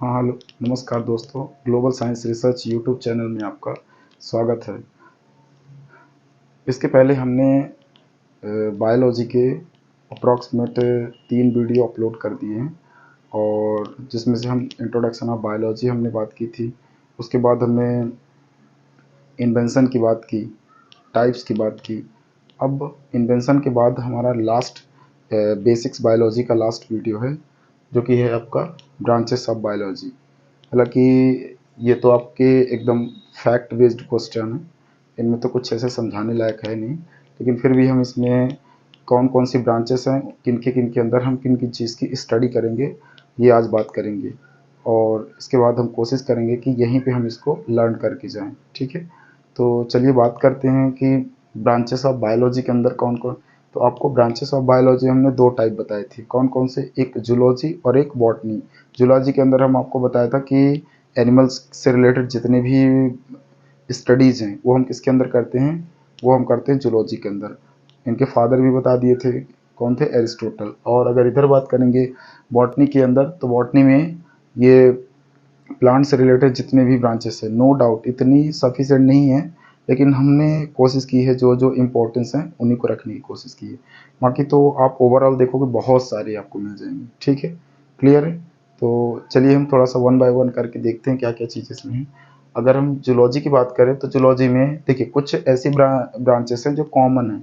हाँ, हेलो, नमस्कार दोस्तों। Global science research YouTube channel में आपका स्वागत है। इसके पहले हमने बायोलॉजी के अप्रॉक्सीमेट 3 वीडियो अपलोड कर दिए हैं, और जिसमें से हम इंट्रोडक्शन ऑफ बायोलॉजी हमने बात की थी। उसके बाद हमने इन्वेंशन की बात की, टाइप्स की बात की। अब इन्वेंशन के बाद हमारा लास्ट बेसिक्स बायोलॉजी का लास्ट वीडियो है, जो कि है आपका ब्रांचेस ऑफ बायोलॉजी। हालांकि ये तो आपके एकदम फैक्ट बेस्ड क्वेश्चन है, इनमें तो कुछ ऐसे समझाने लायक है नहीं, लेकिन फिर भी हम इसमें कौन कौन सी ब्रांचेस हैं, किन के अंदर हम किन किन चीज़ की स्टडी करेंगे, ये आज बात करेंगे। और इसके बाद हम कोशिश करेंगे कि यहीं पे हम इसको लर्न करके जाएं। ठीक है, तो चलिए बात करते हैं कि ब्रांचेस ऑफ बायोलॉजी के अंदर कौन कौन। तो आपको ब्रांचेस ऑफ बायोलॉजी हमने 2 टाइप बताए थे, कौन कौन से, एक जूलॉजी और एक बॉटनी। जूलॉजी के अंदर हम आपको बताया था कि एनिमल्स से रिलेटेड जितने भी स्टडीज़ हैं वो हम किसके अंदर करते हैं, वो हम करते हैं जूलॉजी के अंदर। इनके फादर भी बता दिए थे, कौन थे, एरिस्टोटल। और अगर इधर बात करेंगे बॉटनी के अंदर, तो बॉटनी में ये प्लांट से रिलेटेड जितने भी ब्रांचेस हैं, नो डाउट इतनी सफिशेंट नहीं है, लेकिन हमने कोशिश की है जो जो इम्पोर्टेंस हैं उन्हीं को रखने की कोशिश की है। बाकी तो आप ओवरऑल देखोगे बहुत सारे आपको मिल जाएंगे। ठीक है, क्लियर है। तो चलिए हम थोड़ा सा वन बाय वन करके देखते हैं क्या क्या चीज़ें इसमें हैं। अगर हम जूलॉजी की बात करें तो जूलॉजी में देखिए कुछ ऐसी ब्रांचेस हैं जो कॉमन है,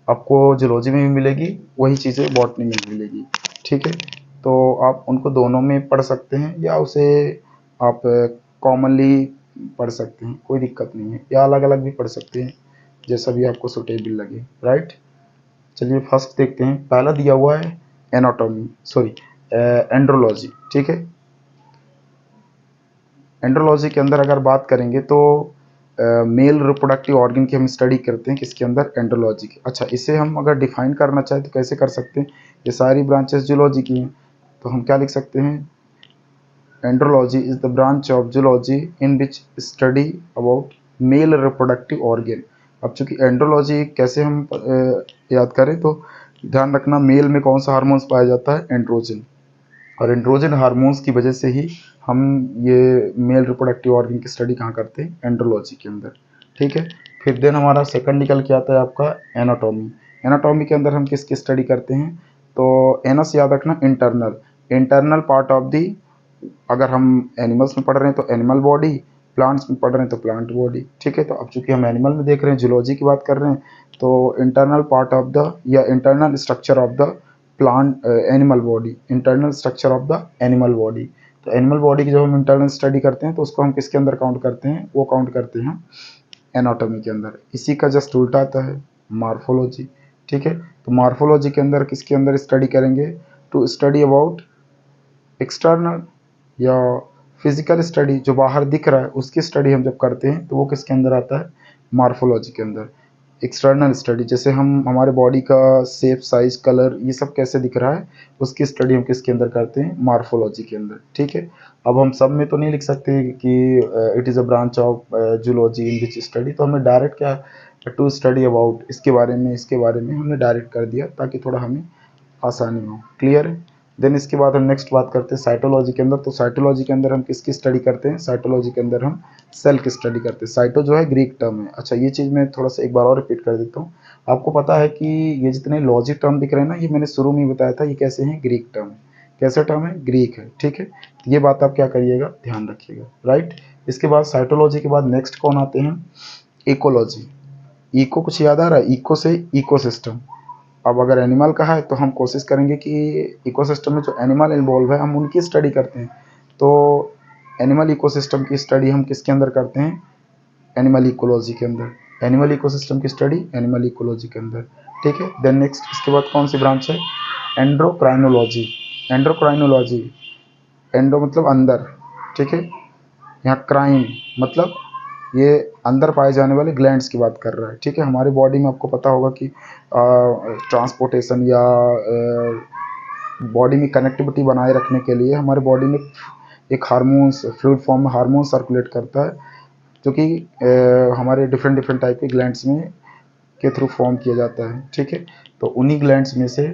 आपको जूलॉजी में भी मिलेगी, वही चीज़ें बॉटनी में भी मिलेगी। ठीक है, तो आप उनको दोनों में पढ़ सकते हैं, या उसे आप कॉमनली पढ़ सकते हैं, कोई दिक्कत नहीं है, या अलग अलग भी पढ़ सकते हैं, जैसा भी आपको सुटेबल लगे। राइट, चलिए फर्स्ट देखते हैं। पहला दिया हुआ है एनाटॉमी, सॉरी एंड्रोलॉजी। ठीक है, एंड्रोलॉजी के अंदर अगर बात करेंगे तो मेल रिप्रोडक्टिव ऑर्गन की हम स्टडी करते हैं किसके अंदर, एंड्रोलॉजी की। अच्छा, इसे हम अगर डिफाइन करना चाहें तो कैसे कर सकते हैं, ये सारी ब्रांचेस जूलॉजी की हैं, तो हम क्या लिख सकते हैं, andrology is the branch of zoology in which study about male reproductive organ. अब चूंकि एंड्रोलॉजी कैसे हम याद करें, तो ध्यान रखना मेल में कौन सा हार्मोन्स पाया जाता है, एंड्रोजन। और एंड्रोजन हार्मोन्स की वजह से ही हम ये मेल रिप्रोडक्टिव ऑर्गन की स्टडी कहाँ करते हैं, एंड्रोलॉजी के अंदर। ठीक है, फिर देन हमारा सेकंड निकल के आता है आपका एनाटॉमी। एनाटॉमी के अंदर हम किसकी स्टडी करते हैं, तो एनस याद रखना, internal, internal part of the. अगर हम एनिमल्स में पढ़ रहे हैं तो एनिमल बॉडी, प्लांट्स में पढ़ रहे हैं तो प्लांट बॉडी। ठीक है, तो अब चूंकि हम एनिमल में देख रहे हैं, जूलॉजी की बात कर रहे हैं, तो इंटरनल पार्ट ऑफ द या internal structure of the plant animal body, internal structure of the animal body. तो एनिमल बॉडी की जब हम इंटरनल स्टडी करते हैं तो उसको हम किसके अंदर काउंट करते हैं, वो काउंट करते हैं एनाटॉमी के अंदर। इसी का जस्ट उल्टा आता है मार्फोलॉजी। ठीक है, तो मार्फोलॉजी के अंदर किसके अंदर स्टडी करेंगे, टू स्टडी अबाउट एक्सटर्नल या फिजिकल स्टडी, जो बाहर दिख रहा है उसकी स्टडी हम जब करते हैं तो वो किसके अंदर आता है, मार्फोलॉजी के अंदर। एक्सटर्नल स्टडी, जैसे हम हमारे बॉडी का शेप, साइज, कलर, ये सब कैसे दिख रहा है, उसकी स्टडी हम किसके अंदर करते हैं, मार्फोलॉजी के अंदर। ठीक है, अब हम सब में तो नहीं लिख सकते कि it is a branch of zoology in which study, तो हमने डायरेक्ट क्या, टू स्टडी अबाउट, इसके बारे में हमने डायरेक्ट कर दिया ताकि थोड़ा हमें आसानी हो। क्लियर है। देन इसके बाद हम नेक्स्ट बात करते हैं साइटोलॉजी के अंदर। तो साइटोलॉजी के अंदर हम किसकी स्टडी करते हैं, साइटोलॉजी के अंदर हम सेल की स्टडी करते हैं। साइटो जो है ग्रीक टर्म है। अच्छा, ये चीज़ मैं थोड़ा सा एक बार और रिपीट कर देता हूँ। आपको पता है कि ये जितने लॉजी टर्म दिख रहे हैं ना, ये मैंने शुरू में ही बताया था, ये कैसे हैं, ग्रीक टर्म है। कैसे टर्म है, ग्रीक है। ठीक है, तो ये बात आप क्या करिएगा, ध्यान रखिएगा। राइट, इसके बाद साइटोलॉजी के बाद नेक्स्ट कौन आते हैं, इकोलॉजी। इको कुछ याद आ रहा है, इको से इकोसिस्टम। अब अगर एनिमल का है तो हम कोशिश करेंगे कि इकोसिस्टम में जो एनिमल इन्वॉल्व है हम उनकी स्टडी करते हैं। तो एनिमल इकोसिस्टम की स्टडी हम किसके अंदर करते हैं, एनिमल इकोलॉजी के अंदर। एनिमल इकोसिस्टम की स्टडी एनिमल इकोलॉजी के अंदर। ठीक है, देन नेक्स्ट इसके बाद कौन सी ब्रांच है, एंड्रोक्राइनोलॉजी। एंड्रोक्राइनोलॉजी, एंडो मतलब अंदर, ठीक है, यहाँ क्राइन मतलब ये अंदर पाए जाने वाले ग्लैंड्स की बात कर रहा है। ठीक है, हमारी बॉडी में आपको पता होगा कि ट्रांसपोर्टेशन या बॉडी में कनेक्टिविटी बनाए रखने के लिए हमारे बॉडी में एक हार्मोन्स, फ्लूइड फॉर्म में हार्मोन सर्कुलेट करता है, जो कि हमारे डिफरेंट डिफरेंट टाइप के ग्लैंड्स में के थ्रू फॉर्म किया जाता है। ठीक है, तो उन्हीं ग्लैंड्स में से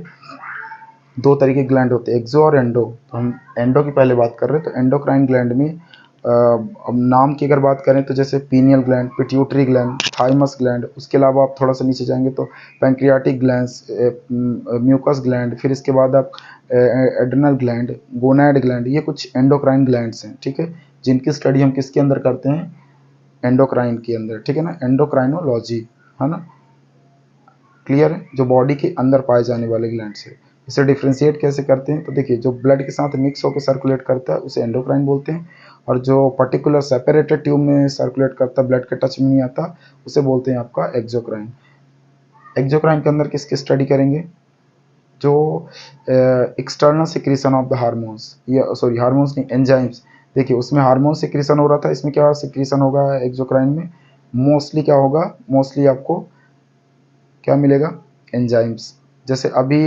दो तरीके के ग्लैंड होते हैं, एक्सो और एंडो। तो हम एंडो की पहले बात कर रहे हैं। तो एंडोक्राइन ग्लैंड में अब नाम की अगर बात करें तो जैसे pineal gland, pituitary gland, thymus gland, उसके अलावा आप थोड़ा सा नीचे जाएंगे तो पैंक्रियाटिक ग्लैंड्स, म्यूकस ग्लैंड, फिर इसके बाद आप एड्रिनल ग्लैंड, गोनैड ग्लैंड, ये कुछ एंडोक्राइन ग्लैंड्स हैं, ठीक है, जिनकी स्टडी हम किसके अंदर करते हैं, एंडोक्राइन के अंदर, ठीक है ना, एंडोक्राइनोलॉजी, है ना, क्लियर है, जो बॉडी के अंदर पाए जाने वाले ग्लैंड्स है। इसे डिफ्रेंशिएट कैसे करते हैं, तो देखिए जो ब्लड के साथ मिक्स होकर सर्कुलेट करता है उसे एंडोक्राइन बोलते हैं, और जो पर्टिकुलर सेपरेटेड ट्यूब में सर्कुलेट करता है, ब्लड के टच में नहीं आता, उसे बोलते हैं आपका एक्सोक्राइन। एक्सोक्राइन के अंदर किसकी स्टडी करेंगे, जो external secretion of the hormones, या सॉरी हार्मोन्स नहीं, एंजाइम्स। देखिए उसमें हार्मोन सिक्रीशन हो रहा था, इसमें क्या सिक्रीशन होगा एक्सोक्राइन में, मोस्टली क्या होगा, मोस्टली आपको क्या मिलेगा, एंजाइम्स। जैसे अभी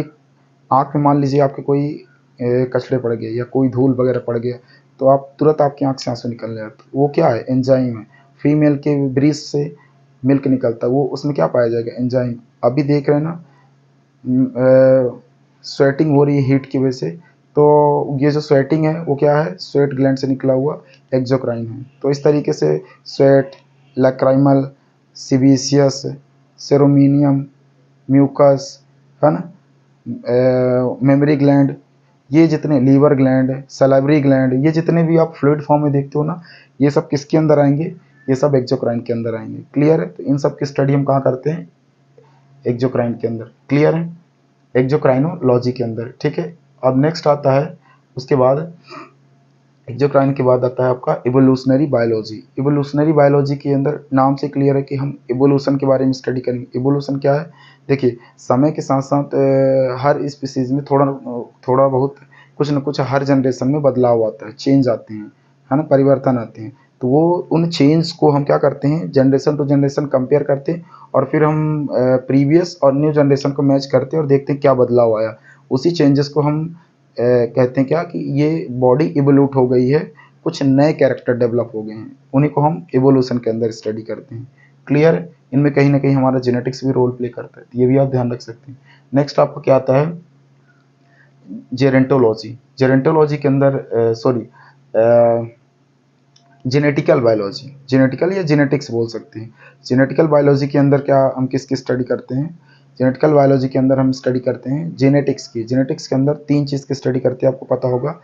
आँख में मान लीजिए आपके कोई कचड़े पड़ गए या कोई धूल वगैरह पड़ गया, तो आप तुरंत आपकी आँख से आंसू निकलने लगते, वो क्या है, एंजाइम है। फीमेल के ब्रीस्ट से मिल्क निकलता है, वो उसमें क्या पाया जाएगा, एंजाइम। अभी देख रहे हैं ना, स्वेटिंग हो रही है हीट की वजह से, तो ये जो स्वेटिंग है वो क्या है, स्वेट ग्लैंड से निकला हुआ एक्सोक्राइन है। तो इस तरीके से स्वेट, लैक्राइमल, सिबीसियस, सेरोमीनियम, म्यूकस, है ना, मेमरी ग्लैंड, ये जितने, लीवर ग्लैंड, सलाइवरी ग्लैंड, ये जितने भी आप फ्लूइड फॉर्म में देखते हो ना, ये सब किसके अंदर आएंगे, ये सब एक्सोक्राइन के अंदर आएंगे। क्लियर है, तो इन सब की स्टडी हम कहाँ करते हैं, एक्सोक्राइन के अंदर। क्लियर है, एक्सोक्राइनोलॉजी के अंदर, ठीक है। अब नेक्स्ट आता है, उसके बाद एक्सोक्राइन के बाद आता है आपका इवोल्यूशनरी बायोलॉजी। इवोल्यूशनरी बायोलॉजी के अंदर नाम से क्लियर है कि हम इवोल्यूशन के बारे में स्टडी करेंगे। इवोल्यूशन क्या है, देखिए समय के साथ साथ हर स्पीसीज में थोड़ा थोड़ा बहुत कुछ न कुछ हर जनरेशन में बदलाव आता है, चेंज आते हैं, है ना, परिवर्तन आते हैं। तो वो उन चेंज को हम क्या करते हैं, जनरेशन टू जनरेशन कंपेयर करते हैं, और फिर हम प्रीवियस और न्यू जनरेशन को मैच करते हैं और देखते हैं क्या बदलाव आया। उसी चेंजेस को हम कहते हैं क्या, कि ये बॉडी इवोल्यूट हो गई है, कुछ नए कैरेक्टर डेवलप हो गए हैं, उन्हीं को हम इवोल्यूशन के अंदर स्टडी करते हैं। क्लियर है, इनमें कहीं ना कहीं हमारा जेनेटिक्स भी रोल प्ले करता है, तो ये भी आप ध्यान रख सकते हैं। नेक्स्ट आपको क्या आता है, जेरेंटोलॉजी। जेरेंटोलॉजी के अंदर सॉरी जेनेटिकल बायोलॉजी, जेनेटिकल या जेनेटिक्स बोल सकते हैं। जेनेटिकल बायोलॉजी के अंदर क्या हम किसकी स्टडी करते हैं, जेनेटिकल बायोलॉजी के अंदर हम स्टडी करते हैं जेनेटिक्स की। जेनेटिक्स के अंदर तीन चीज़ की स्टडी करते हैं, आपको पता होगा,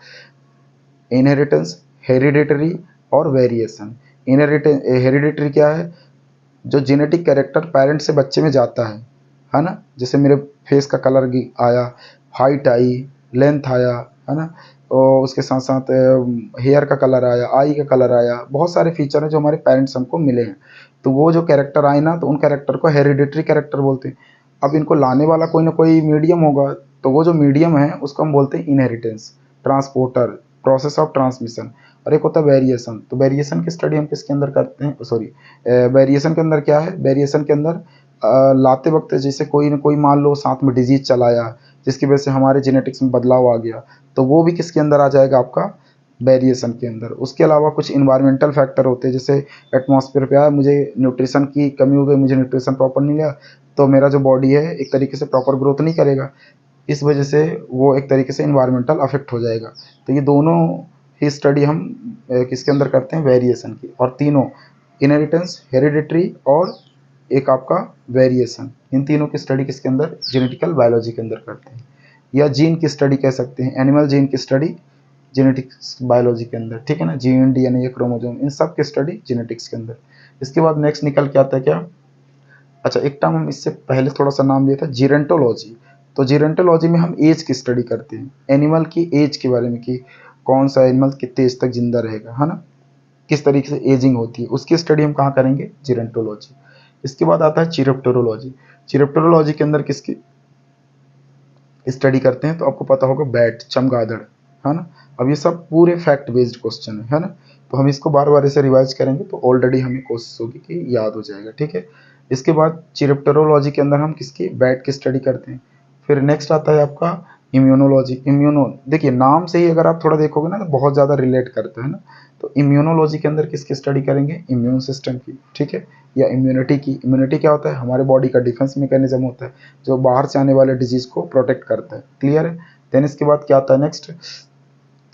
इनहेरिटेंस, हेरिडिटरी और वेरिएशन। हेरिडिटरी क्या है, जो जेनेटिक कैरेक्टर पेरेंट से बच्चे में जाता है ना, जैसे मेरे फेस का कलर आया, हाइट आई, लेंथ आया, है ना, और उसके साथ साथ हेयर का कलर आया, आई का कलर आया, बहुत सारे फीचर हैं जो हमारे पेरेंट्स हमको मिले हैं। तो वो जो कैरेक्टर आए ना, तो उन कैरेक्टर को हेरिडिटरी कैरेक्टर बोलते हैं। अब इनको लाने वाला कोई ना कोई मीडियम होगा, तो वो जो मीडियम है उसको हम बोलते हैं inheritance, transporter, process of transmission. और एक होता है वेरिएशन। तो वेरिएशन की स्टडी हम किसके अंदर करते हैं, सॉरी, वेरिएशन के अंदर क्या है, वेरिएशन के अंदर लाते वक्त जैसे कोई ना कोई मान लो साथ में डिजीज चलाया, जिसकी वजह से हमारे जेनेटिक्स में बदलाव आ गया, तो वो भी किसके अंदर आ जाएगा, आपका वेरिएशन के अंदर। उसके अलावा कुछ इन्वायरमेंटल फैक्टर होते हैं, जैसे एटमॉस्फेयर पे आया, मुझे न्यूट्रिशन की कमी हो गई, मुझे न्यूट्रिशन प्रॉपर नहीं लिया, तो मेरा जो बॉडी है एक तरीके से प्रॉपर ग्रोथ नहीं करेगा, इस वजह से वो एक तरीके से इन्वायरमेंटल अफेक्ट हो जाएगा। तो ये दोनों ही स्टडी हम किसके अंदर करते हैं, वेरिएशन की। और तीनों, इनहेरिटेंस, हेरिडिटरी और एक आपका वेरिएशन, इन तीनों की स्टडी किसके अंदर, जेनेटिकल बायोलॉजी के अंदर करते हैं, या जीन की स्टडी कह सकते हैं, एनिमल जीन की स्टडी जेनेटिक्स बायोलॉजी के अंदर, ठीक है ना, जीन, डीएनए, क्रोमोसोम, इन सब की स्टडी जेनेटिक्स के अंदर। इसके बाद नेक्स्ट निकल के आता है क्या, अच्छा एक टर्म हम इससे पहले थोड़ा सा नाम लिया था, जीरेंटोलॉजी। तो जीरेंटोलॉजी में हम एज की स्टडी करते हैं, एनिमल की एज के बारे में, कि कौन सा एनिमल कितने एज तक जिंदा रहेगा, है ना, किस तरीके से एजिंग होती है, उसकी स्टडी हम कहाँ करेंगे, जीरेंटोलॉजी। इसके बाद आता है चिरोप्टेरोलॉजी। चिरोप्टेरोलॉजी के अंदर किसकी स्टडी करते हैं, तो आपको पता होगा बैट, चमगादड़, है ना। अब ये सब पूरे फैक्ट बेस्ड क्वेश्चन है ना, तो हम इसको बार बार ऐसे रिवाइज करेंगे तो ऑलरेडी हमें कोशिश होगी कि याद हो जाएगा, ठीक है। इसके बाद चिरोप्टेरोलॉजी के अंदर हम किसकी, बैट की स्टडी करते हैं। फिर नेक्स्ट आता है आपका इम्यूनोलॉजी। इम्यूनो, देखिए नाम से ही अगर आप थोड़ा देखोगे ना तो बहुत ज़्यादा रिलेट करता है ना। तो इम्यूनोलॉजी के अंदर किसकी स्टडी करेंगे, इम्यून सिस्टम की, ठीक है, या इम्यूनिटी की। इम्यूनिटी क्या होता है, हमारे बॉडी का डिफेंस मैकेनिज्म होता है, जो बाहर से आने वाले डिजीज़ को प्रोटेक्ट करता है। क्लियर है, देन इसके बाद क्या आता है नेक्स्ट,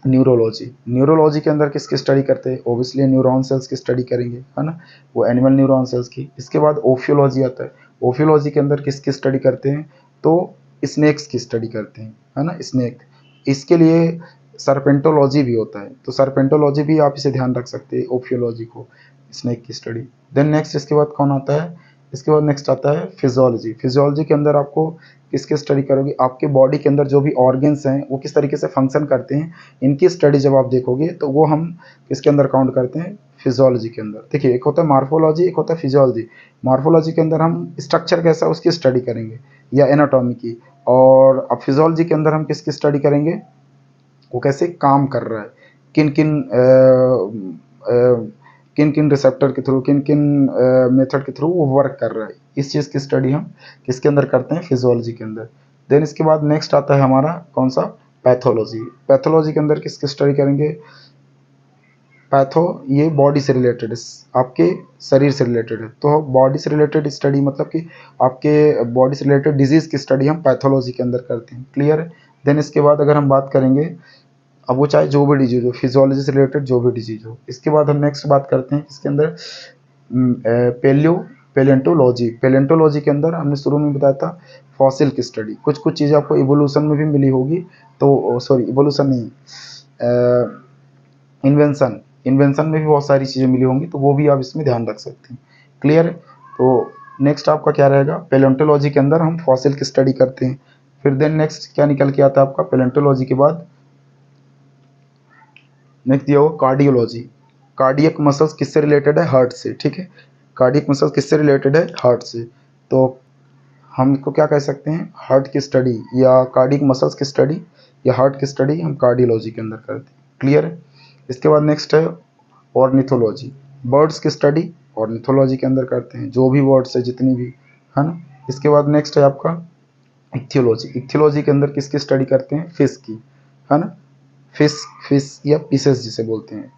न्यूरोलॉजी। न्यूरोलॉजी के अंदर किसकी स्टडी करते हैं, ओबियसली न्यूरॉन सेल्स की स्टडी करेंगे, है ना, वो एनिमल न्यूरॉन सेल्स की। इसके बाद ओफियोलॉजी आता है। ओफियोलॉजी के अंदर किसकी स्टडी करते हैं, तो स्नेक्स की स्टडी करते हैं, है ना, स्नेक। इसके लिए सर्पेंटोलॉजी भी होता है, तो सर्पेंटोलॉजी भी आप इसे ध्यान रख सकते हैं, ओफियोलॉजी को, स्नेक की स्टडी। देन नेक्स्ट इसके बाद कौन आता है, इसके बाद नेक्स्ट आता है फिजियोलॉजी। फिजियोलॉजी के अंदर आपको किसकी स्टडी करोगे, आपके बॉडी के अंदर जो भी ऑर्गन्स हैं वो किस तरीके से फंक्शन करते हैं, इनकी स्टडी जब आप देखोगे तो वो हम किसके अंदर काउंट करते हैं, फिजियोलॉजी के अंदर। देखिए एक होता है मार्फोलॉजी, एक होता है फिजियोलॉजी। मार्फोलॉजी के अंदर हम स्ट्रक्चर कैसा है उसकी स्टडी करेंगे या एनाटॉमी की, और अब फिजियोलॉजी के अंदर हम किसकी स्टडी करेंगे, वो कैसे काम कर रहा है, किन किन किन किन रिसेप्टर के थ्रू, किन किन मेथड के थ्रू वो वर्क कर रहा है, इस चीज़ की स्टडी हम किसके अंदर करते हैं, फिजियोलॉजी के अंदर। देन इसके बाद नेक्स्ट आता है हमारा कौन सा, पैथोलॉजी। पैथोलॉजी के अंदर किसकी स्टडी करेंगे, पैथो ये बॉडी से रिलेटेड है, आपके शरीर से रिलेटेड है, तो बॉडी से रिलेटेड स्टडी मतलब कि आपके बॉडी से रिलेटेड डिजीज़ की स्टडी हम पैथोलॉजी के अंदर करते हैं, क्लियर है। देन इसके बाद अगर हम बात करेंगे, अब वो चाहे जो भी डिजीज हो, फिजियोलॉजी से रिलेटेड जो भी डिजीज हो। इसके बाद हम नेक्स्ट बात करते हैं इसके अंदर पेलेंटोलॉजी। पेलेंटोलॉजी के अंदर हमने शुरू में बताया था फॉसिल की स्टडी, कुछ कुछ चीज़ें आपको इवोल्यूशन में भी मिली होगी, तो सॉरी इवोल्यूशन नहीं, इन्वेंशन, इन्वेंशन में भी बहुत सारी चीज़ें मिली होंगी, तो वो भी आप इसमें ध्यान रख सकते हैं, क्लियर है। तो नेक्स्ट आपका क्या रहेगा, पेलेंटोलॉजी के अंदर हम फॉसिल की स्टडी करते हैं। फिर देन नेक्स्ट क्या निकल के आता है आपका पेलेंटोलॉजी के बाद, नेक्स्ट दिया होगा कार्डियोलॉजी। कार्डियक मसल्स किससे रिलेटेड है, हार्ट से, ठीक है। कार्डियक मसल्स किससे रिलेटेड है, हार्ट से, तो हम इसको क्या कह सकते हैं, हार्ट की स्टडी या कार्डियक मसल्स की स्टडी या हार्ट की स्टडी हम कार्डियोलॉजी के अंदर करते हैं, क्लियर है। इसके बाद नेक्स्ट है ऑर्निथोलॉजी। बर्ड्स की स्टडी ऑर्निथोलॉजी के अंदर करते हैं, जो भी बर्ड्स है जितनी भी, है ना। इसके बाद नेक्स्ट है आपका इक्थियोलॉजी। इक्थियोलॉजी के अंदर किसकी स्टडी करते हैं, फिश की, है ना, फिश, फिश या पीसेस जिसे बोलते हैं,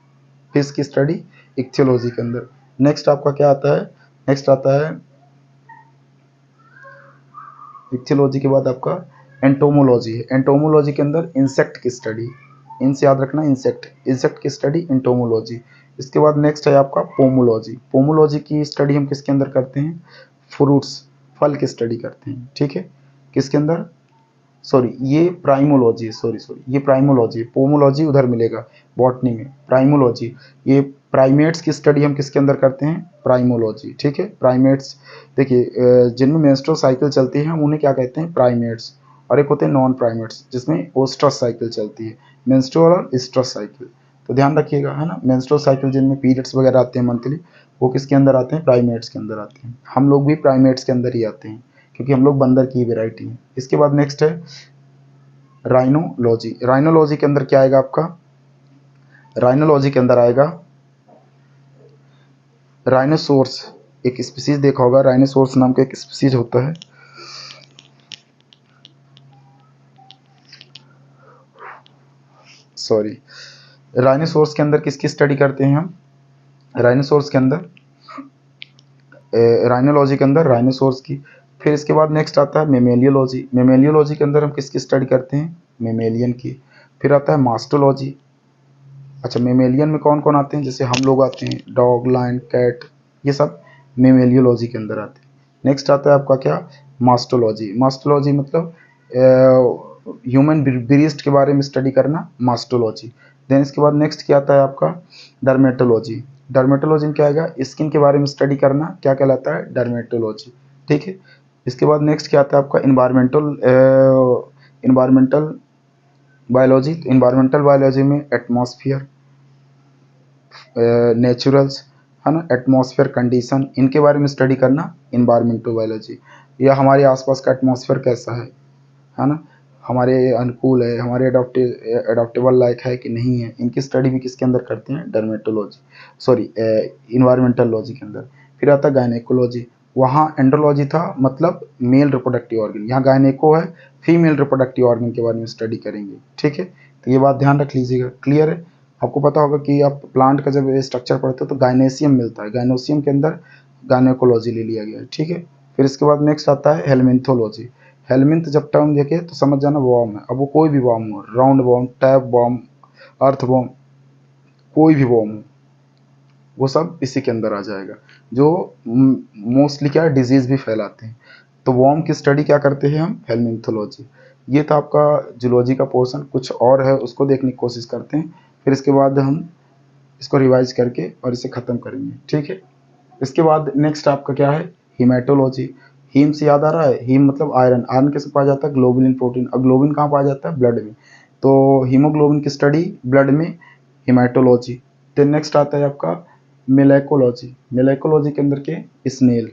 फिश की स्टडी इक्थियोलॉजी के अंदर। नेक्स्ट आपका क्या आता है, नेक्स्ट आता है इक्थियोलॉजी के बाद आपका एंटोमोलॉजी है। एंटोमोलॉजी के अंदर इंसेक्ट की स्टडी, इनसे याद रखना, इंसेक्ट, इंसेक्ट की स्टडी एंटोमोलॉजी। इसके बाद नेक्स्ट है आपका पोमोलॉजी। पोमोलॉजी की स्टडी हम किसके अंदर करते हैं, फ्रूट्स, फल की स्टडी करते हैं, ठीक है। किसके अंदर, सॉरी ये प्राइमोलॉजी है, सॉरी ये प्राइमोलॉजी है, पोमोलॉजी उधर मिलेगा बॉटनी में, प्राइमोलॉजी ये प्राइमेट्स की स्टडी हम किसके अंदर करते हैं, प्राइमोलॉजी, ठीक है। प्राइमेट्स, देखिए जिनमें मेंस्ट्रुअल साइकिल चलती है हम उन्हें क्या कहते हैं, प्राइमेट्स, और एक होते हैं नॉन प्राइमेट्स जिसमें ओस्ट्रस साइकिल चलती है, मेंस्ट्रुअल और स्ट्रस साइकिल, तो ध्यान रखिएगा, है ना। मेंस्ट्रुअल साइकिल जिनमें पीरियड्स वगैरह आते हैं मंथली, वो किसके अंदर आते हैं, प्राइमेट्स के अंदर आते हैं। हम लोग भी प्राइमेट्स के अंदर ही आते हैं क्योंकि हम लोग बंदर की वेराइटी हैं। इसके बाद नेक्स्ट है राइनोलॉजी। राइनोलॉजी के अंदर क्या आएगा आपका, राइनोलॉजी के अंदर आएगा राइनोसोर्स, एक स्पीसीज देखा होगा, राइनोसोर्स नाम का एक स्पीसीज होता है, सॉरी, राइनोसोर्स के अंदर किसकी स्टडी करते हैं हम, राइनोसोर्स के अंदर, राइनोलॉजी के अंदर राइनोसोर्स की। फिर इसके बाद नेक्स्ट आता है मेमेलियोलॉजी। मेमेलियोलॉजी के अंदर हम किसकी स्टडी करते हैं, मेमेलियन की। फिर आता है मास्टोलॉजी। अच्छा, मेमेलियन में कौन कौन आते हैं, जैसे हम लोग आते हैं, डॉग, लायन, कैट, ये सब मेमेलियोलॉजी के अंदर आते हैं। नेक्स्ट आता है आपका क्या, मास्टोलॉजी। मास्टोलॉजी मतलब ह्यूमन ब्रीस्ट के बारे में स्टडी करना, मास्टोलॉजी। देन इसके बाद नेक्स्ट क्या आता है आपका, डर्मेटोलॉजी। डर्मेटोलॉजी में क्या आएगा, स्किन के बारे में स्टडी करना, क्या कहलाता है, डर्मेटोलॉजी, ठीक है। इसके बाद नेक्स्ट क्या आता है आपका, इन्वायरमेंटल बायोलॉजी। तो इन्वायरमेंटल बायोलॉजी में एटमॉस्फेयर, नेचुरल्स, है ना, एटमॉस्फेयर कंडीशन, इनके बारे में स्टडी करना इन्वायरमेंटल बायोलॉजी, या हमारे आसपास का एटमॉस्फेयर कैसा है ना, हमारे अनुकूल है, हमारे अडॉप्टेबल लायक है कि नहीं है, इनकी स्टडी भी किसके अंदर करते हैं, डर्मेटोलॉजी, सॉरी इन्वायरमेंटल लॉजी के अंदर। फिर आता है गायनेकोलॉजी, वहाँ एंड्रोलॉजी था, मतलब मेल रिप्रोडक्टिव ऑर्गन, यहाँ गायनेको है, फीमेल रिप्रोडक्टिव ऑर्गन के बारे में स्टडी करेंगे, ठीक है। तो ये बात ध्यान रख लीजिएगा, क्लियर है। आपको पता होगा कि आप प्लांट का जब स्ट्रक्चर पढ़ते हो तो गायनेसियम मिलता है, गायनोसियम के अंदर गायनेकोलॉजी ले लिया गया है, ठीक है। फिर इसके बाद नेक्स्ट आता है हेलमिन्थोलॉजी। हेलमिंथ जब टर्म देखे तो समझ जाना वर्म है। अब वो कोई भी वर्म हो, राउंड वर्म, टैप वर्म, अर्थ वर्म, कोई भी वर्म हो, वो सब इसी के अंदर आ जाएगा, जो मोस्टली क्या है, डिजीज भी फैलाते हैं। तो वर्म की स्टडी क्या करते हैं हम, हेलमिंथोलॉजी। ये था आपका जूलॉजी का पोर्शन। कुछ और है उसको देखने की कोशिश करते हैं, फिर इसके बाद हम इसको रिवाइज करके और इसे खत्म करेंगे, ठीक है। इसके बाद नेक्स्ट आपका क्या है, हीमेटोलॉजी। हीम से याद आ रहा है, हीम मतलब आयरन। आयरन कैसे पाया जाता है, ग्लोबुलिन प्रोटीन। अब ग्लोबुलिन कहाँ पाया जाता है, ब्लड में। तो हीमोग्लोबिन की स्टडी ब्लड में, हीमेटोलॉजी। देन नेक्स्ट आता है आपका मेलेकोलॉजी। मेलेकोलॉजी के अंदर के स्नेल,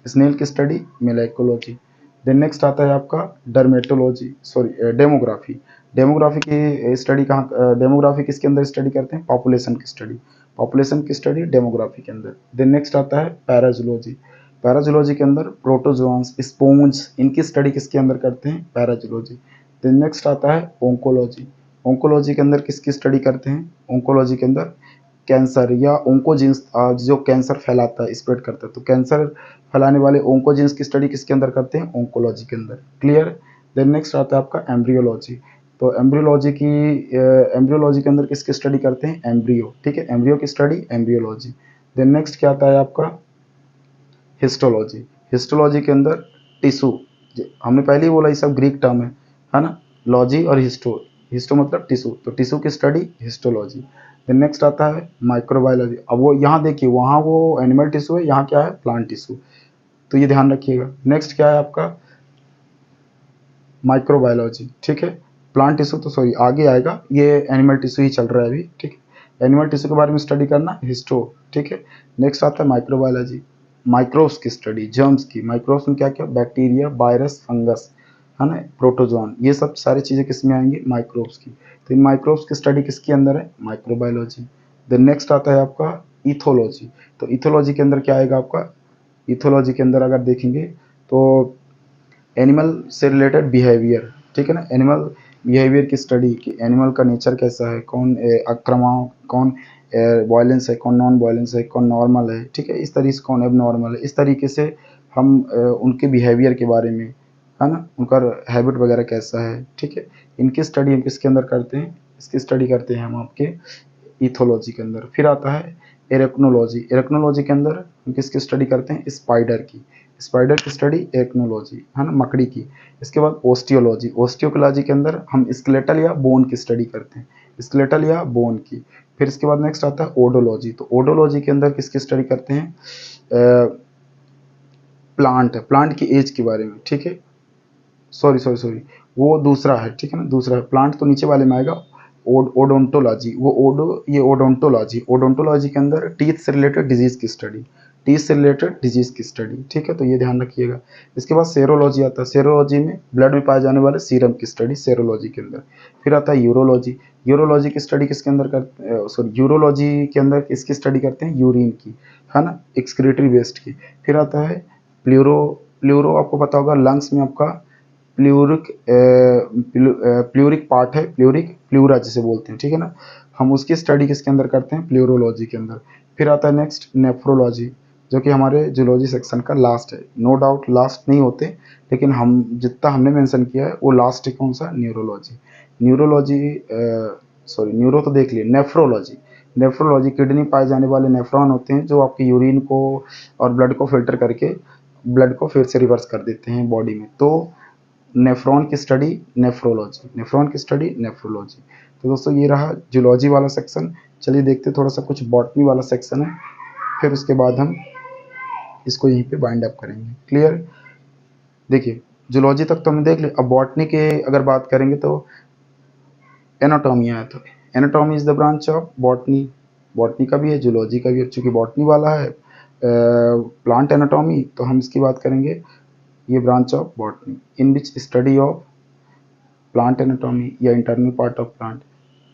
स्नेल की स्टडी मेलेकोलॉजी। देन नेक्स्ट आता है आपका डर्मेटोलॉजी, सॉरी डेमोग्राफी। डेमोग्राफी की स्टडी कहाँ, डेमोग्राफी किसके अंदर स्टडी करते हैं, पॉपुलेशन की स्टडी। पॉपुलेशन की स्टडी डेमोग्राफी के अंदर। देन नेक्स्ट आता है पैराजूलॉजी। पैराजूलॉजी के अंदर प्रोटोजोआंस, स्पोन्ज, इनकी स्टडी किसके अंदर करते हैं, पैराजूलॉजी। देन नेक्स्ट आता है ओंकोलॉजी। ओंकोलॉजी के अंदर किसकी स्टडी करते हैं, ओंकोलॉजी के अंदर कैंसर या ओंकोजीन्स, जो कैंसर फैलाता है, स्प्रेड करता है, तो कैंसर फैलाने वाले ओंकोजीन्स की स्टडी किसके अंदर करते हैं, ओंकोलॉजी के अंदर। क्लियर। देन नेक्स्ट आता है आपका एम्ब्रियोलॉजी। तो एम्ब्रियोलॉजी की, एम्ब्रियोलॉजी के अंदर किसकी स्टडी करते हैं, एम्ब्रियो, ठीक है, एम्ब्रियो की स्टडी एम्ब्रियोलॉजी। देन नेक्स्ट क्या आता है आपका हिस्टोलॉजी। हिस्टोलॉजी के अंदर टिश्यू, हमने पहले ही बोला ये सब ग्रीक टर्म है ना, लॉजी और हिस्टो। हिस्टो मतलब टिश्यू, तो टिश्यू की स्टडी हिस्टोलॉजी। देन नेक्स्ट आता है माइक्रोबायोलॉजी। अब वो यहाँ देखिए, वहाँ वो एनिमल टिश्यू है, यहाँ क्या है, प्लांट टिश्यू, तो ये ध्यान रखिएगा। नेक्स्ट क्या है आपका माइक्रोबायोलॉजी, ठीक है। प्लांट टिश्यू तो सॉरी आगे आएगा, ये एनिमल टिश्यू ही चल रहा है अभी, ठीक है। एनिमल टिश्यू के बारे में स्टडी करना हिस्टो, ठीक है। नेक्स्ट आता है माइक्रोबायोलॉजी, माइक्रोब्स की स्टडी, जर्म्स की। माइक्रोब्स में क्या क्या, बैक्टीरिया, वायरस, फंगस, है ना, प्रोटोजोन, ये सब सारी चीज़ें किस में आएंगी, माइक्रोब्स की। तो इन माइक्रोब्स की स्टडी किसके अंदर है, माइक्रोबायोलॉजी। देन नेक्स्ट आता है आपका इथोलॉजी। तो इथोलॉजी के अंदर क्या आएगा आपका, इथोलॉजी के अंदर अगर देखेंगे तो एनिमल से रिलेटेड बिहेवियर, ठीक है ना, एनिमल बिहेवियर की स्टडी, कि एनिमल का नेचर कैसा है, कौन आक्रामक, कौन वायलेंस है, कौन नॉन वायलेंस है, कौन नॉर्मल है, ठीक है, इस तरीके से कौन एबनॉर्मल है। इस तरीके से हम उनके बिहेवियर के बारे में, है ना, उनका हैबिट वगैरह कैसा है, ठीक है, इनकी स्टडी हम किसके अंदर करते हैं, इसकी स्टडी करते हैं हम आपके इथोलॉजी के अंदर। फिर आता है एरेक्नोलॉजी। एरेक्नोलॉजी के अंदर हम किसकी स्टडी करते हैं, स्पाइडर की। स्पाइडर की स्टडी एरेक्नोलॉजी, है ना, मकड़ी की। इसके बाद ओस्टियोलॉजी। ओस्टियोलॉजी के अंदर हम स्केलेटल या बोन की स्टडी करते हैं, स्केलेटल या बोन की। फिर इसके बाद नेक्स्ट आता है ओडोलॉजी। तो ओडोलॉजी के अंदर किसकी स्टडी करते हैं, प्लांट, प्लांट की एज के बारे में, ठीक है, सॉरी वो दूसरा है, ठीक है ना, दूसरा है। प्लांट तो नीचे वाले में आएगा। ओडोंटोलॉजी, वो ओडो, ये ओडोंटोलॉजी। ओडोंटोलॉजी के अंदर टीथ से रिलेटेड डिजीज की स्टडी, टीथ से रिलेटेड डिजीज की स्टडी, ठीक है, तो ये ध्यान रखिएगा। इसके बाद सेरोलॉजी आता है। सेरोलॉजी में ब्लड में पाए जाने वाले सीरम की स्टडी, सेरोलॉजी के अंदर। फिर आता है यूरोलॉजी। यूरोलॉजी की स्टडी किसके अंदर करते, सॉरी यूरोलॉजी के अंदर किसकी स्टडी करते हैं, यूरिन की, है ना, एक्सक्रीटरी वेस्ट की। फिर आता है प्ल्यूरो। प्ल्यूरो आपको पता होगा, लंग्स में आपका प्ल्यूरिक प्ल्यूरिक पार्ट है, प्ल्यूरिक, प्ल्यूरा जिसे बोलते हैं, ठीक है ना, हम उसकी स्टडी किसके अंदर करते हैं, प्ल्यूरोलॉजी के अंदर। फिर आता है नेक्स्ट नेफ्रोलॉजी, जो कि हमारे जूलॉजी सेक्शन का लास्ट है। नो डाउट लास्ट नहीं होते, लेकिन हम जितना हमने मेंशन किया है वो लास्ट है। कौन सा, न्यूरोलॉजी। न्यूरोलॉजी, सॉरी न्यूरो तो देख लिए, नेफ्रोलॉजी। नेफ्रोलॉजी, किडनी पाए जाने वाले नेफ्रॉन होते हैं जो आपके यूरिन को और ब्लड को फिल्टर करके ब्लड को फिर से रिवर्स कर देते हैं बॉडी में। तो नेफ्रॉन की स्टडी नेफ्रोलॉजी, नेफ्रॉन की स्टडी नेफ्रोलॉजी। तो दोस्तों ये रहा जूलॉजी वाला सेक्शन। चलिए देखते थोड़ा सा कुछ बॉटनी वाला सेक्शन है, फिर उसके बाद हम इसको यहीं पे बाइंड अप करेंगे। क्लियर। देखिए जूलॉजी तक तो हमने देख लिया, अब बॉटनी के अगर बात करेंगे तो एनाटॉमी आया। तो anatomy is the branch of botany. Botany का भी है, जूलॉजी का भी है। चूंकि बॉटनी वाला है प्लांट एनाटॉमी, तो हम इसकी बात करेंगे, ये branch of botany in which study of plant anatomy या इंटरनल पार्ट ऑफ प्लांट।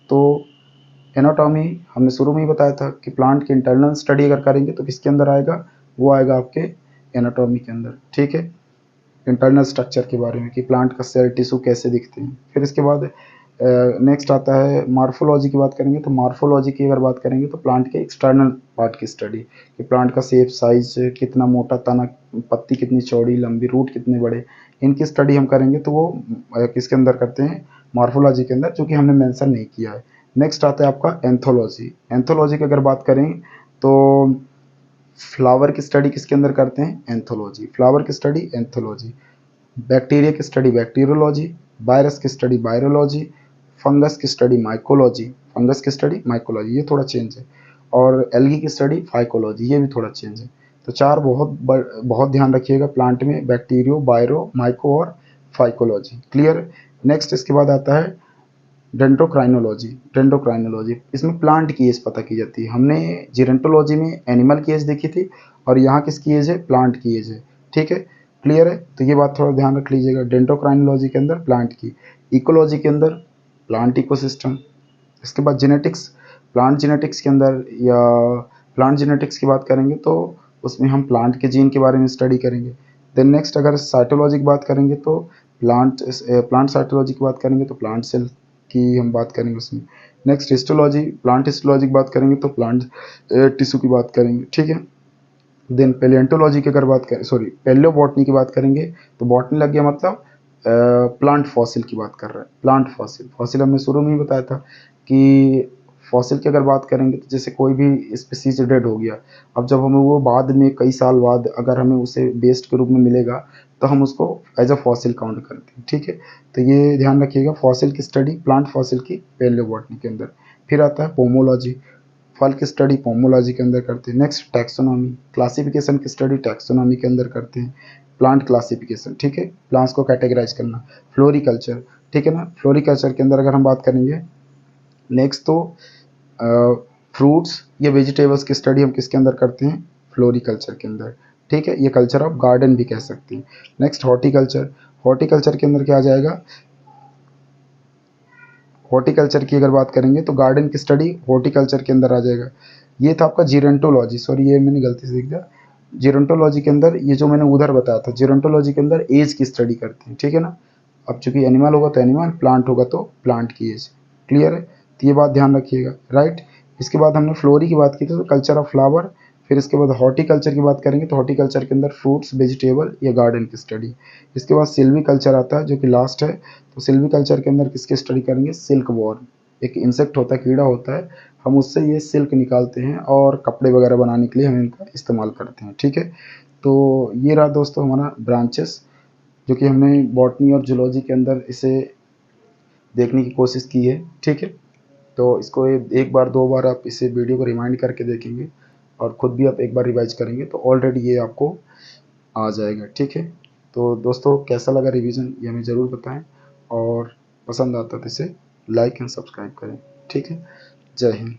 तो एनाटॉमी हमने शुरू में ही बताया था कि प्लांट की इंटरनल स्टडी अगर करेंगे तो किसके अंदर आएगा, वो आएगा आपके एनाटॉमी के अंदर, ठीक है, इंटरनल स्ट्रक्चर के बारे में कि प्लांट का सेल टिश्यू कैसे दिखते हैं। फिर इसके बाद नेक्स्ट आता है मार्फोलॉजी की बात करेंगे। तो मार्फोलॉजी की अगर बात करेंगे तो प्लांट के एक्सटर्नल पार्ट की स्टडी, कि प्लांट का शेप, साइज, कितना मोटा तना, पत्ती कितनी चौड़ी लंबी, रूट कितने बड़े, इनकी स्टडी हम करेंगे तो वो किसके अंदर करते हैं, मॉर्फोलॉजी के अंदर, जो कि हमने मेंशन नहीं किया है। नेक्स्ट आता है आपका एंथोलॉजी। एंथोलॉजी की अगर बात करें तो फ्लावर की स्टडी किसके अंदर करते हैं, एंथोलॉजी। फ्लावर की स्टडी एंथोलॉजी। बैक्टीरिया की स्टडी बैक्टीरियोलॉजी। वायरस की स्टडी वायरोलॉजी। फंगस की स्टडी माइकोलॉजी। फंगस की स्टडी माइकोलॉजी, ये थोड़ा चेंज है। और एल्गी की स्टडी फाइकोलॉजी, ये भी थोड़ा चेंज है। तो चार बहुत ध्यान रखिएगा प्लांट में, बैक्टीरियो, बायरो, माइको और फाइकोलॉजी। क्लियर। नेक्स्ट इसके बाद आता है डेंड्रोक्राइनोलॉजी। डेंड्रोक्राइनोलॉजी, इसमें प्लांट की एज पता की जाती है। हमने जीरेंटोलॉजी में एनिमल की एज देखी थी और यहाँ किसकी एज है, प्लांट की एज है। ठीक है, क्लियर है। तो ये बात थोड़ा ध्यान रख लीजिएगा, डेंड्रोक्राइनोलॉजी के अंदर प्लांट की, इकोलॉजी के अंदर प्लांट इकोसिस्टम। इसके बाद जेनेटिक्स, प्लांट जेनेटिक्स के अंदर या प्लांट जेनेटिक्स की बात करेंगे तो उसमें हम प्लांट के जीन के बारे में स्टडी करेंगे। देन नेक्स्ट अगर साइटोलॉजी की बात करेंगे तो प्लांट साइटोलॉजी की बात करेंगे तो प्लांट सेल की हम बात करेंगे उसमें। नेक्स्ट हिस्टोलॉजी, प्लांट हिस्टोलॉजी की बात करेंगे तो प्लांट टिश्यू की बात करेंगे। ठीक है। देन पेलियोंटोलॉजी की अगर बात करें, सॉरी पेलियो बॉटनी की बात करेंगे तो बॉटनी लग गया मतलब प्लांट फॉसिल की बात कर रहे हैं। प्लांट फॉसिल, फॉसिल हमने शुरू में ही बताया था कि फॉसिल की अगर बात करेंगे तो जैसे कोई भी स्पीसीज डेड हो गया, अब जब हमें वो बाद में कई साल बाद अगर हमें उसे वेस्ट के रूप में मिलेगा तो हम उसको एज अ फॉसिल काउंट करते हैं। ठीक है, तो ये ध्यान रखिएगा, फॉसिल की स्टडी प्लांट फॉसिल की पेलियोबॉटनी के अंदर। फिर आता है पोमोलॉजी, फल की स्टडी पोमोलॉजी के अंदर करते हैं। नेक्स्ट टैक्सोनॉमी, क्लासिफिकेशन की स्टडी टैक्सोनॉमी के अंदर करते हैं। प्लांट क्लासिफिकेशन, ठीक है, प्लांट्स को कैटेगराइज करना। फ्लोरिकल्चर, ठीक है ना, फ्लोरिकल्चर के अंदर अगर हम बात करेंगे नेक्स्ट तो फ्रूट्स या वेजिटेबल्स की स्टडी हम किसके अंदर करते हैं, फ्लोरिकल्चर के अंदर। ठीक है, ये कल्चर ऑफ गार्डन भी कह सकते हैं। नेक्स्ट हॉर्टिकल्चर, हॉर्टिकल्चर के अंदर क्या आ जाएगा, हॉर्टिकल्चर की अगर बात करेंगे तो गार्डन की स्टडी हॉर्टिकल्चर के अंदर आ जाएगा। ये था आपका जीरेंटोलॉजी, सॉरी ये मैंने गलती से लिख दिया। जीरेंटोलॉजी के अंदर ये जो मैंने उधर बताया था, जीरेंटोलॉजी के अंदर एज की स्टडी करते हैं। ठीक है ना, अब चूंकि एनिमल होगा तो एनिमल, प्लांट होगा तो प्लांट की एज। क्लियर है, तो ये बात ध्यान रखिएगा। राइट, इसके बाद हमने फ्लोरी की बात की थी तो कल्चर ऑफ फ्लावर। फिर इसके बाद हॉर्टिकल्चर की बात करेंगे तो हॉर्टिकल्चर के अंदर फ्रूट्स, वेजिटेबल या गार्डन की स्टडी। इसके बाद सिल्वी कल्चर आता है जो कि लास्ट है। तो सिल्वी कल्चर के अंदर किसकी स्टडी करेंगे, सिल्क वॉर्म, एक इंसेक्ट होता है, कीड़ा होता है, हम उससे ये सिल्क निकालते हैं और कपड़े वगैरह बनाने के लिए हम इनका इस्तेमाल करते हैं। ठीक है, तो ये रहा दोस्तों हमारा ब्रांचेस, जो कि हमने बॉटनी और जूलॉजी के अंदर इसे देखने की कोशिश की है। ठीक है, तो इसको एक बार दो बार आप इसे वीडियो को रिमाइंड करके देखेंगे और ख़ुद भी आप एक बार रिवाइज करेंगे तो ऑलरेडी ये आपको आ जाएगा। ठीक है, तो दोस्तों कैसा लगा रिवीजन ये हमें ज़रूर बताएं और पसंद आता तो इसे लाइक एंड सब्सक्राइब करें। ठीक है, जय हिंद।